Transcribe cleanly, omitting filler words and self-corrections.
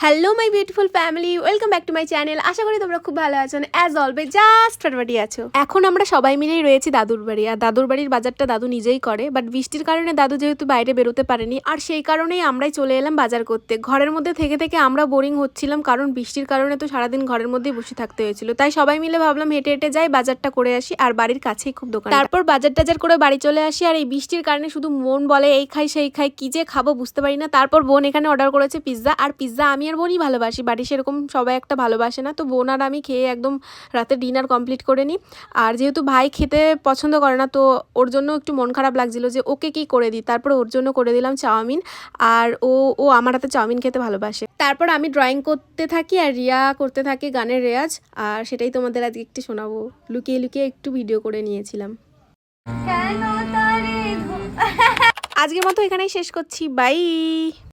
Hello my beautiful family, welcome back to my channel. আশা করি তোমরা খুব ভালো আছো, অ্যাজ অলওয়েজ জাস্ট ফাটাফাটি আছো। এখন আমরা সবাই মিলেই রয়েছি দাদুর বাড়ি, আর দাদুর বাড়ির বাজারটা দাদু নিজেই করে, বাট বৃষ্টির কারণে দাদু যেহেতু বাইরে বেরোতে পারেনি, আর সেই কারণেই আমরাই চলে এলাম বাজার করতে। ঘরের মধ্যে থেকে থেকে আমরা বোরিং হচ্ছিলাম, কারণ বৃষ্টির কারণে তো সারাদিন ঘরের মধ্যেই বসে থাকতে হয়েছিল। তাই সবাই মিলে ভাবলাম হেঁটে হেঁটে যাই, বাজারটা করে আসি, আর বাড়ির কাছেই খুব দোকান। তারপর বাজার টাজার করে বাড়ি চলে আসি, আর এই বৃষ্টির কারণে শুধু মন বলে এই খাই সেই খাই, কি যে খাবো বুঝতে পারি না। তারপর বোন এখানে অর্ডার করেছে পিৎজা, আর পিৎজা আমি আর বোনই ভালোবাসি, বাড়ি সেরকম সবাই একটা ভালোবাসে না। তো বোন আর আমি খেয়ে একদম রাতে ডিনার কমপ্লিট করে নিই। আর যেহেতু ভাই খেতে পছন্দ করে না, তো ওর জন্য একটু মন খারাপ লাগছিল যে ওকে কি করে দিই। তারপর ওর জন্য করে দিলাম চাউমিন, আর ও আমার হাতে চাউমিন খেতে ভালোবাসে। তারপর আমি ড্রয়িং করতে থাকি আর রিয়া করতে থাকে গানের রেয়াজ, আর সেটাই তোমাদের আজকে একটু শোনাবো। লুকিয়ে লুকিয়ে একটু ভিডিও করে নিয়েছিলাম। আজকের মতো এখানেই শেষ করছি, বাই।